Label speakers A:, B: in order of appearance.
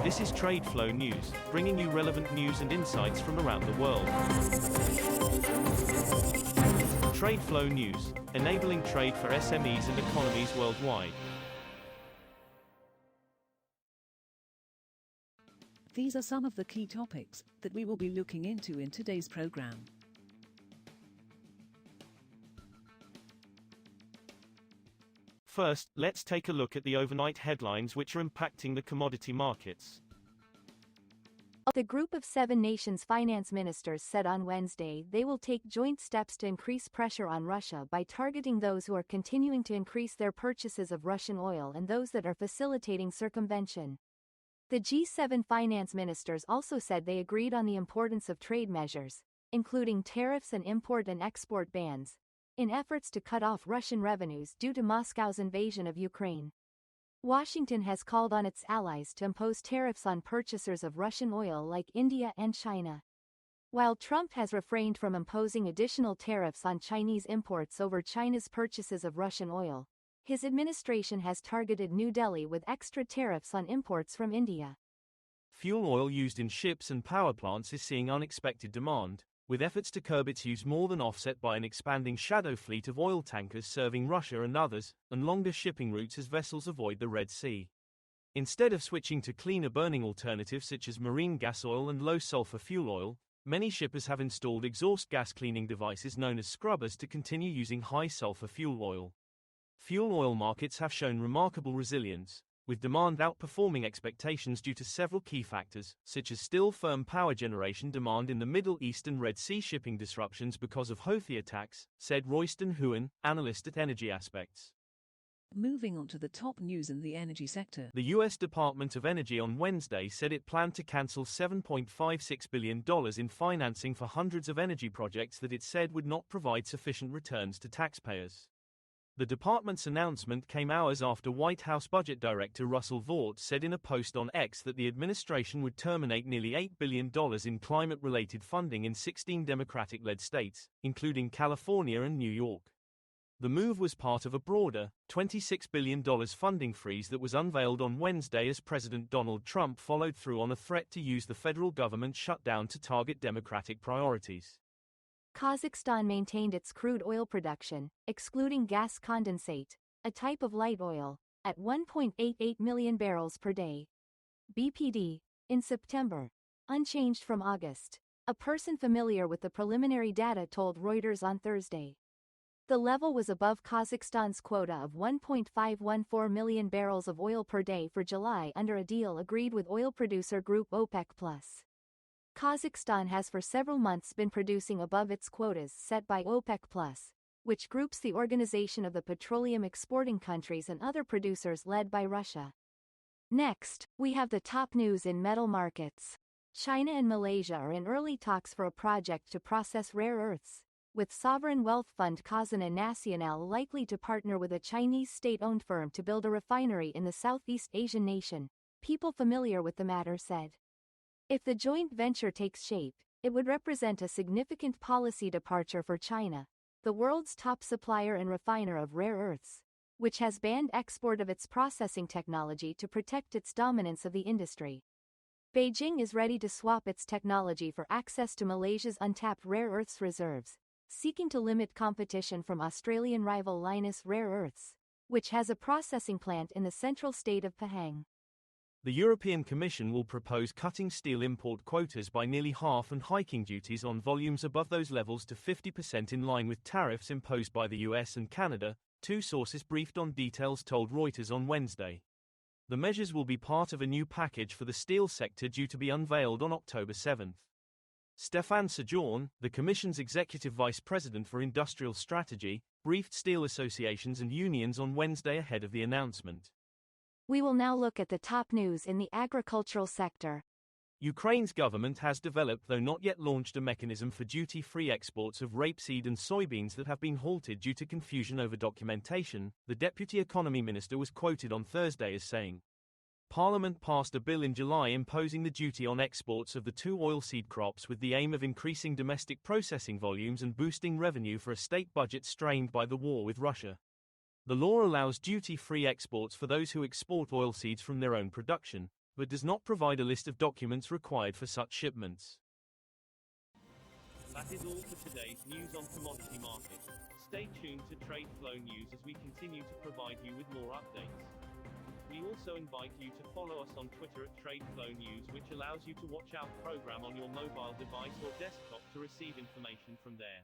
A: This is TradeFlow News, bringing you relevant news and insights from around the world. TradeFlow News, enabling trade for SMEs and economies worldwide.
B: These are some of the key topics that we will be looking into in today's program.
A: First, let's take a look at the overnight headlines which are impacting the commodity markets.
C: The Group of 7 Nations finance ministers said on Wednesday they will take joint steps to increase pressure on Russia by targeting those who are continuing to increase their purchases of Russian oil and those that are facilitating circumvention. The G7 finance ministers also said they agreed on the importance of trade measures, including tariffs and import and export bans, in efforts to cut off Russian revenues due to Moscow's invasion of Ukraine. Washington has called on its allies to impose tariffs on purchasers of Russian oil like India and China. While Trump has refrained from imposing additional tariffs on Chinese imports over China's purchases of Russian oil, his administration has targeted New Delhi with extra tariffs on imports from India.
A: Fuel oil used in ships and power plants is seeing unexpected demand, with efforts to curb its use more than offset by an expanding shadow fleet of oil tankers serving Russia and others, and longer shipping routes as vessels avoid the Red Sea. Instead of switching to cleaner burning alternatives such as marine gas oil and low-sulfur fuel oil, many shippers have installed exhaust gas cleaning devices known as scrubbers to continue using high-sulfur fuel oil. Fuel oil markets have shown remarkable resilience, with demand outperforming expectations due to several key factors, such as still firm power generation demand in the Middle East and Red Sea shipping disruptions because of Houthi attacks, said Royston Huon, analyst at Energy Aspects.
B: Moving on to the top news in the energy sector.
A: The U.S. Department of Energy on Wednesday said it planned to cancel $7.56 billion in financing for hundreds of energy projects that it said would not provide sufficient returns to taxpayers. The department's announcement came hours after White House Budget Director Russell Vought said in a post on X that the administration would terminate nearly $8 billion in climate-related funding in 16 Democratic-led states, including California and New York. The move was part of a broader, $26 billion funding freeze that was unveiled on Wednesday as President Donald Trump followed through on a threat to use the federal government shutdown to target Democratic priorities.
C: Kazakhstan maintained its crude oil production, excluding gas condensate, a type of light oil, at 1.88 million barrels per day (BPD) in September, unchanged from August. A person familiar with the preliminary data told Reuters on Thursday. The level was above Kazakhstan's quota of 1.514 million barrels of oil per day for July under a deal agreed with oil producer group OPEC+. Kazakhstan has for several months been producing above its quotas set by OPEC+, which groups the Organization of the Petroleum Exporting Countries and other producers led by Russia. Next, we have the top news in metal markets. China and Malaysia are in early talks for a project to process rare earths, with sovereign wealth fund Kazakhstan Nasional likely to partner with a Chinese state-owned firm to build a refinery in the Southeast Asian nation, people familiar with the matter said. If the joint venture takes shape, it would represent a significant policy departure for China, the world's top supplier and refiner of rare earths, which has banned export of its processing technology to protect its dominance of the industry. Beijing is ready to swap its technology for access to Malaysia's untapped rare earths reserves, seeking to limit competition from Australian rival Lynas Rare Earths, which has a processing plant in the central state of Pahang.
A: The European Commission will propose cutting steel import quotas by nearly half and hiking duties on volumes above those levels to 50% in line with tariffs imposed by the US and Canada, two sources briefed on details told Reuters on Wednesday. The measures will be part of a new package for the steel sector due to be unveiled on October 7. Stefan Sejourn, the Commission's Executive Vice President for Industrial Strategy, briefed steel associations and unions on Wednesday ahead of the announcement.
C: We will now look at the top news in the agricultural sector.
A: Ukraine's government has developed though not yet launched a mechanism for duty-free exports of rapeseed and soybeans that have been halted due to confusion over documentation, the Deputy Economy Minister was quoted on Thursday as saying. Parliament passed a bill in July imposing the duty on exports of the two oilseed crops with the aim of increasing domestic processing volumes and boosting revenue for a state budget strained by the war with Russia. The law allows duty-free exports for those who export oilseeds from their own production, but does not provide a list of documents required for such shipments. That is all for today's news on commodity markets. Stay tuned to TradeFlow News as we continue to provide you with more updates. We also invite you to follow us on Twitter at TradeFlow News, which allows you to watch our program on your mobile device or desktop to receive information from there.